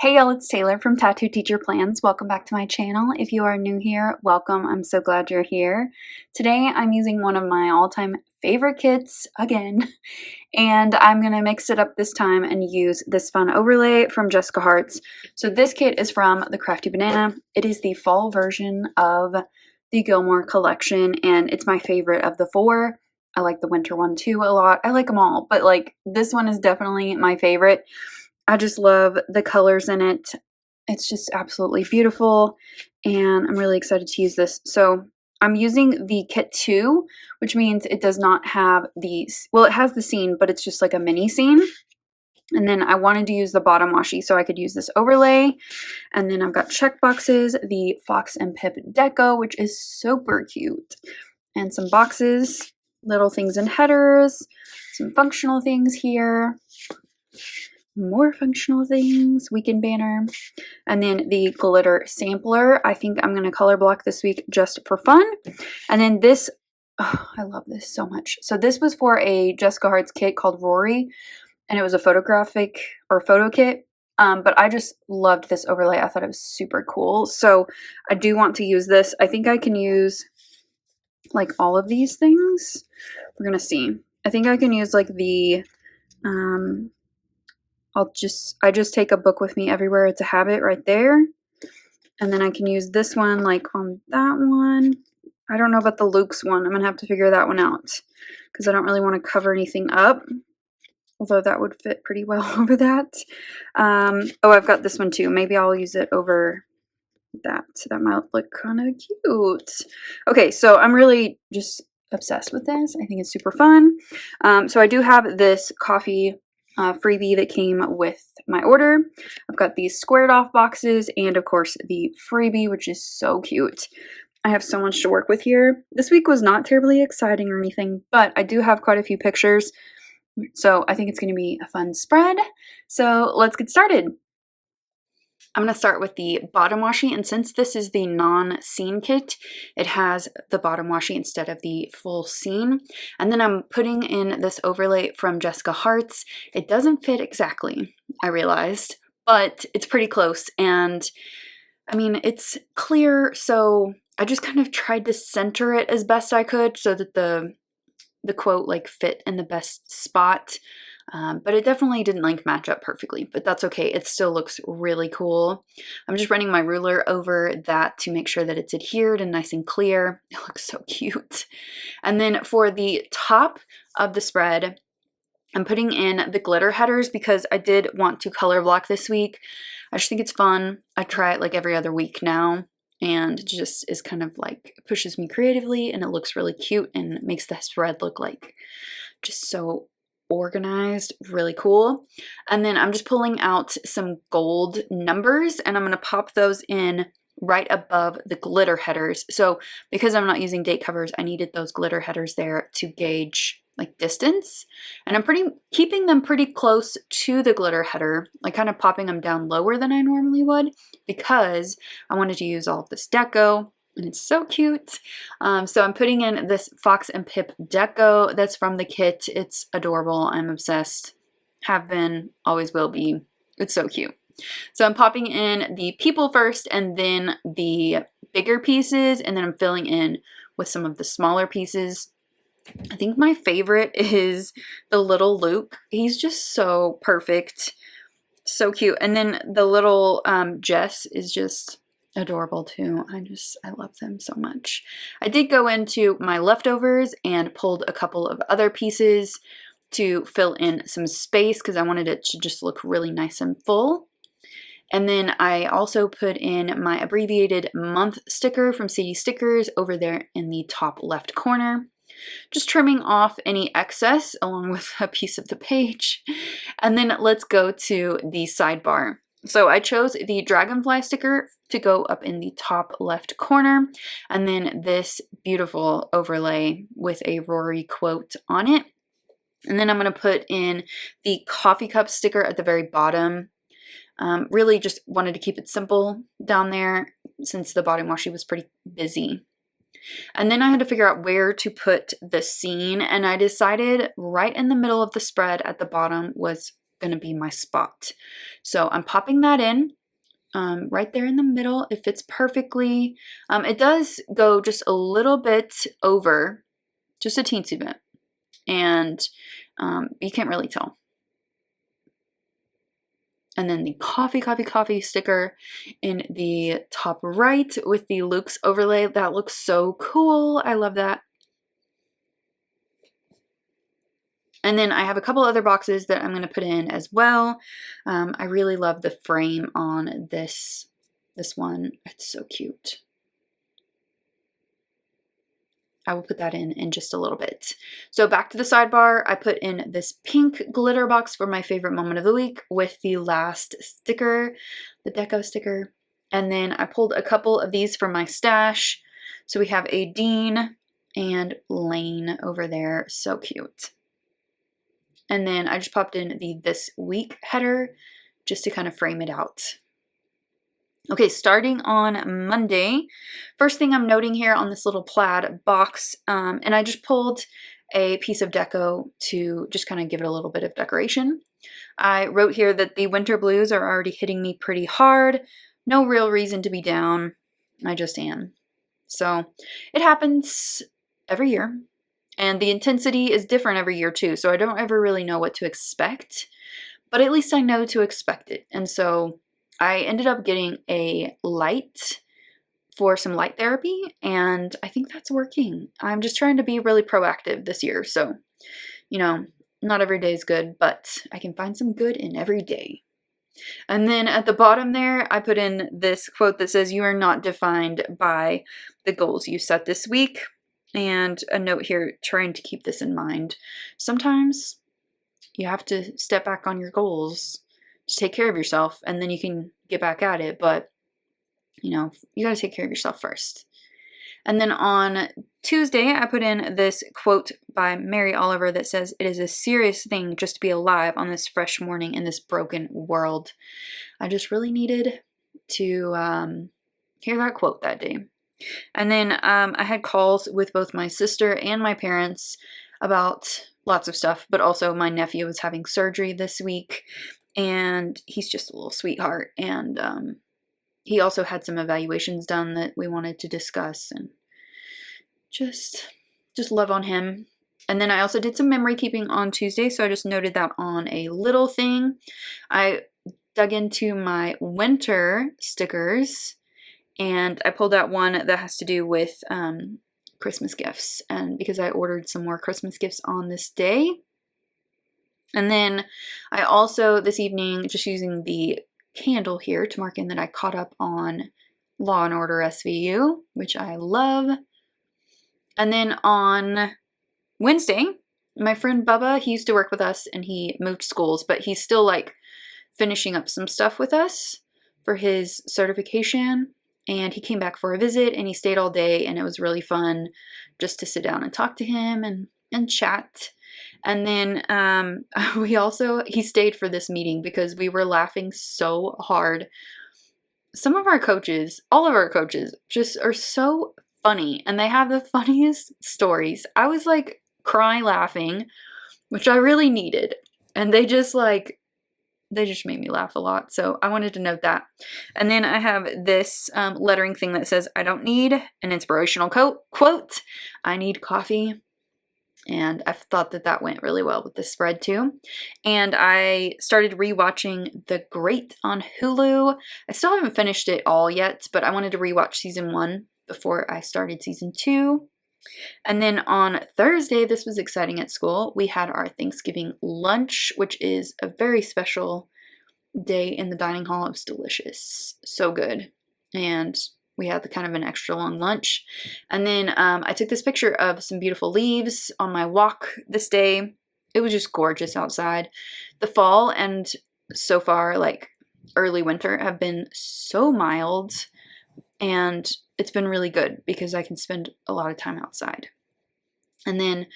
Hey y'all, it's Taylor from Tattoo Teacher Plans. Welcome back to my channel. If you are new here, welcome. I'm so glad you're here. Today I'm using one of my all-time favorite kits again, and I'm going to mix it up this time and use this fun overlay from Jessica Hart's. So this kit is from the Crafty Banana. It is the fall version of the Gilmore collection, and it's my favorite of the four. I like the winter one too a lot. I like them all, but like this one is definitely my favorite. I just love the colors in it. It's just absolutely beautiful, and I'm really excited to use this. So I'm using the kit 2, which means it does not have these. Well, it has the scene, but it's just like a mini scene. And then I wanted to use the bottom washi so I could use this overlay. And then I've got check boxes, the Fox and Pip deco, which is super cute, and some boxes, little things in headers, some functional things here. More functional things, weekend banner, and then the glitter sampler. I think I'm going to color block this week just for fun. And then this, oh, I love this so much. So this was for a Jessica Hart's kit called Rory, and it was a photographic or photo kit. But I just loved this overlay. I thought it was super cool. So I do want to use this. I think I can use like all of these things. We're going to see. I think I can use like the, I just take a book with me everywhere. It's a habit right there. And then I can use this one like on that one. I don't know about the Luke's one. I'm going to have to figure that one out because I don't really want to cover anything up. Although that would fit pretty well over that. Oh, I've got this one too. Maybe I'll use it over that. That might look kind of cute. Okay, so I'm really just obsessed with this. I think it's super fun. So I do have this coffee freebie that came with my order. I've got these squared off boxes and of course the freebie, which is so cute. I have so much to work with here. This week was not terribly exciting or anything, but I do have quite a few pictures, so I think it's going to be a fun spread. So let's get started. I'm going to start with the bottom washi, and since this is the non-scene kit, it has the bottom washi instead of the full scene. And then I'm putting in this overlay from Jessica Hart's. It doesn't fit exactly, I realized, but it's pretty close, and I mean, it's clear, so I just kind of tried to center it as best I could so that the quote like fit in the best spot. But it definitely didn't like match up perfectly, but that's okay. It still looks really cool. I'm just running my ruler over that to make sure that it's adhered and nice and clear. It looks so cute. And then for the top of the spread, I'm putting in the glitter headers because I did want to color block this week. I just think it's fun. I try it like every other week now, and it just is kind of like pushes me creatively, and it looks really cute and makes the spread look like just so organized, really cool. And then I'm just pulling out some gold numbers, and I'm going to pop those in right above the glitter headers. So because I'm not using date covers, I needed those glitter headers there to gauge like distance, and I'm keeping them pretty close to the glitter header, like kind of popping them down lower than I normally would because I wanted to use all of this deco. And it's so cute. So I'm putting in this Fox and Pip deco that's from the kit. It's adorable. I'm obsessed. Have been, always will be. It's so cute. So I'm popping in the people first and then the bigger pieces, and then I'm filling in with some of the smaller pieces. I think my favorite is the little Luke. He's just so perfect. So cute. And then the little Jess is just adorable too. I love them so much. I did go into my leftovers and pulled a couple of other pieces to fill in some space because I wanted it to just look really nice and full. And then I also put in my abbreviated month sticker from Sadie Stickers over there in the top left corner. Just trimming off any excess along with a piece of the page. And then let's go to the sidebar. So I chose the dragonfly sticker to go up in the top left corner, and then this beautiful overlay with a Rory quote on it. And then I'm going to put in the coffee cup sticker at the very bottom. Really just wanted to keep it simple down there since the bottom washi was pretty busy. And then I had to figure out where to put the scene, and I decided right in the middle of the spread at the bottom was going to be my spot. So I'm popping that in, right there in the middle. It fits perfectly. It does go just a little bit over, just a teensy bit, and you can't really tell. And then the coffee sticker in the top right with the Luke's overlay. That looks so cool. I love that. And then I have a couple other boxes that I'm going to put in as well. I really love the frame on this one. It's so cute. I will put that in just a little bit. So back to the sidebar, I put in this pink glitter box for my favorite moment of the week with the last sticker, the deco sticker. And then I pulled a couple of these from my stash. So we have a Dean and Lane over there. So cute. And then I just popped in the this week header just to kind of frame it out. Okay, starting on Monday, first thing I'm noting here on this little plaid box, and I just pulled a piece of deco to just kind of give it a little bit of decoration. I wrote here that the winter blues are already hitting me pretty hard. No real reason to be down. I just am. So it happens every year. And the intensity is different every year too, so I don't ever really know what to expect, but at least I know to expect it. And so I ended up getting a light for some light therapy, and I think that's working. I'm just trying to be really proactive this year, so, you know, not every day is good, but I can find some good in every day. And then at the bottom there, I put in this quote that says, "You are not defined by the goals you set this week." And a note here, trying to keep this in mind. Sometimes you have to step back on your goals to take care of yourself, and then you can get back at it. But, you know, you got to take care of yourself first. And then on Tuesday, I put in this quote by Mary Oliver that says, "It is a serious thing just to be alive on this fresh morning in this broken world." I just really needed to hear that quote that day. And then I had calls with both my sister and my parents about lots of stuff, but also my nephew was having surgery this week, and he's just a little sweetheart. And he also had some evaluations done that we wanted to discuss, and just love on him. And then I also did some memory keeping on Tuesday, so I just noted that on a little thing. I dug into my winter stickers, and I pulled out one that has to do with Christmas gifts, and because I ordered some more Christmas gifts on this day. And then I also, this evening, just using the candle here to mark in that I caught up on Law and Order SVU, which I love. And then on Wednesday, my friend Bubba, he used to work with us and he moved schools, but he's still like finishing up some stuff with us for his certification. And he came back for a visit and he stayed all day, and it was really fun just to sit down and talk to him and chat. And then he stayed for this meeting because we were laughing so hard. Some of our coaches, all of our coaches, just are so funny, and they have the funniest stories. I was like crying laughing, which I really needed. And they just made me laugh a lot. So I wanted to note that. And then I have this lettering thing that says, "I don't need an inspirational quote. I need coffee." And I thought that went really well with this spread too. And I started rewatching The Great on Hulu. I still haven't finished it all yet, but I wanted to rewatch season 1 before I started season 2. And then on Thursday, this was exciting at school, we had our Thanksgiving lunch, which is a very special day in the dining hall. It was delicious. So good. And we had the kind of an extra long lunch. And then I took this picture of some beautiful leaves on my walk this day. It was just gorgeous outside. The fall and so far, like early winter, have been so mild, and it's been really good because I can spend a lot of time outside. And then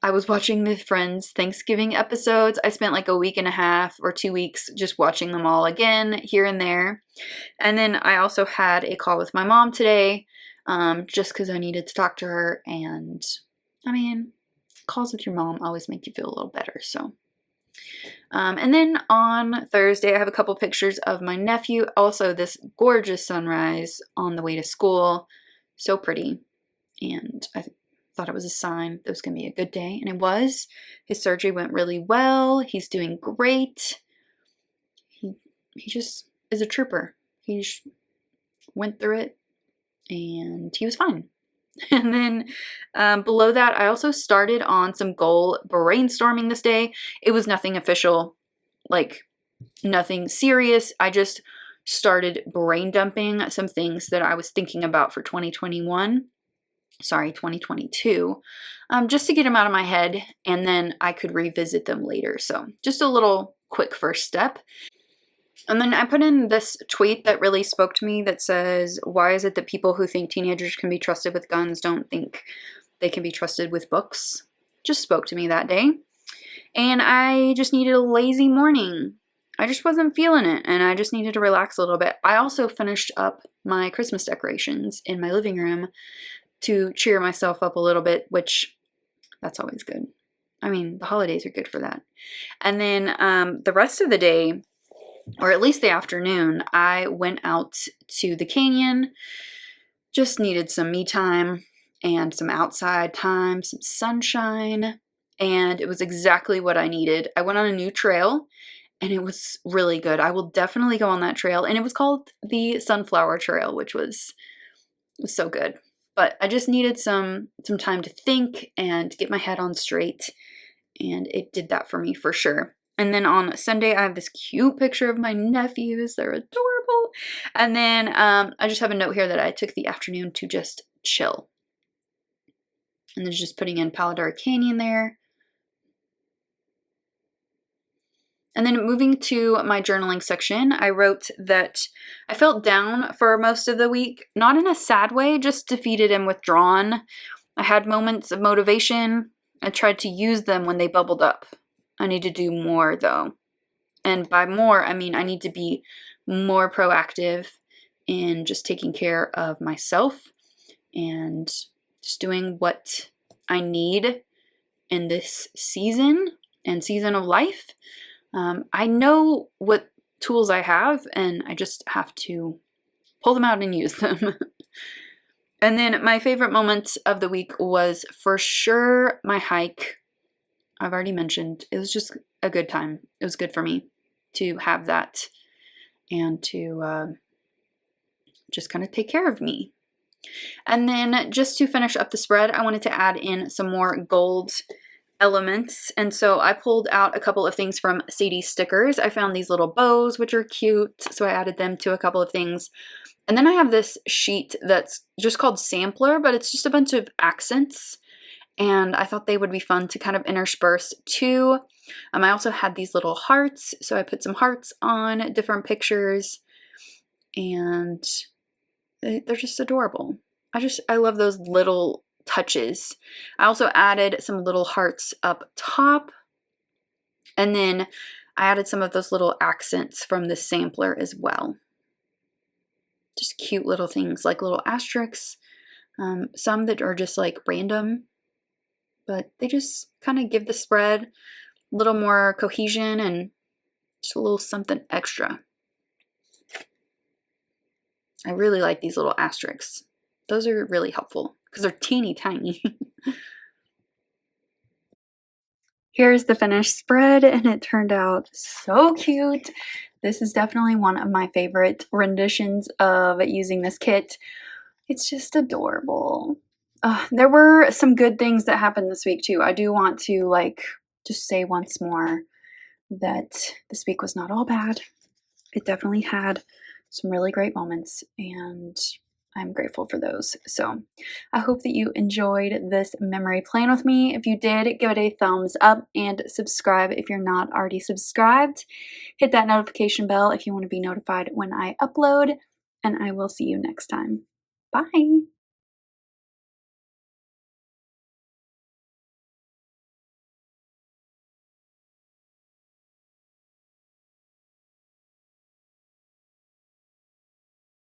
I was watching the Friends Thanksgiving episodes. I spent like a week and a half or 2 weeks just watching them all again here and there. And then I also had a call with my mom today just because I needed to talk to her. And I mean, calls with your mom always make you feel a little better. So And then on Thursday, I have a couple pictures of my nephew. Also, this gorgeous sunrise on the way to school. So pretty. And I thought it was a sign that it was going to be a good day. And it was. His surgery went really well. He's doing great. He just is a trooper. He went through it and he was fine. And then below that, I also started on some goal brainstorming this day. It was nothing official, like nothing serious. I just started brain dumping some things that I was thinking about for 2022, just to get them out of my head, and then I could revisit them later. So just a little quick first step. And then I put in this tweet that really spoke to me that says, why is it that people who think teenagers can be trusted with guns don't think they can be trusted with books? Just spoke to me that day. And I just needed a lazy morning. I just wasn't feeling it, and I just needed to relax a little bit. I also finished up my Christmas decorations in my living room to cheer myself up a little bit, which that's always good. I mean, the holidays are good for that. And then the rest of the day, or at least the afternoon, I went out to the canyon, just needed some me time and some outside time, some sunshine, and it was exactly what I needed. I went on a new trail, and it was really good. I will definitely go on that trail, and it was called the Sunflower Trail, which was so good. But I just needed some time to think and get my head on straight, and it did that for me for sure. And then on Sunday, I have this cute picture of my nephews. They're adorable. And then I just have a note here that I took the afternoon to just chill. And then just putting in Paladar Canyon there. And then moving to my journaling section, I wrote that I felt down for most of the week, not in a sad way, just defeated and withdrawn. I had moments of motivation. I tried to use them when they bubbled up. I need to do more though. And by more, I mean I need to be more proactive in just taking care of myself and just doing what I need in this season and season of life. I know what tools I have, and I just have to pull them out and use them. And then my favorite moment of the week was for sure my hike. I've already mentioned, it was just a good time. It was good for me to have that and to just kind of take care of me. And then just to finish up the spread, I wanted to add in some more gold elements. And so I pulled out a couple of things from Sadie stickers. I found these little bows, which are cute. So I added them to a couple of things. And then I have this sheet that's just called Sampler, but it's just a bunch of accents. And I thought they would be fun to kind of intersperse too. I also had these little hearts, so I put some hearts on different pictures, and they're just adorable. I love those little touches. I also added some little hearts up top, and then I added some of those little accents from the sampler as well. Just cute little things like little asterisks, some that are just like random, but they just kind of give the spread a little more cohesion and just a little something extra. I really like these little asterisks. Those are really helpful because they're teeny tiny. Here's the finished spread, and it turned out so cute. This is definitely one of my favorite renditions of using this kit. It's just adorable. There were some good things that happened this week too. I do want to just say once more that this week was not all bad. It definitely had some really great moments, and I'm grateful for those. So I hope that you enjoyed this memory plan with me. If you did, give it a thumbs up and subscribe if you're not already subscribed. Hit that notification bell if you want to be notified when I upload, and I will see you next time. Bye!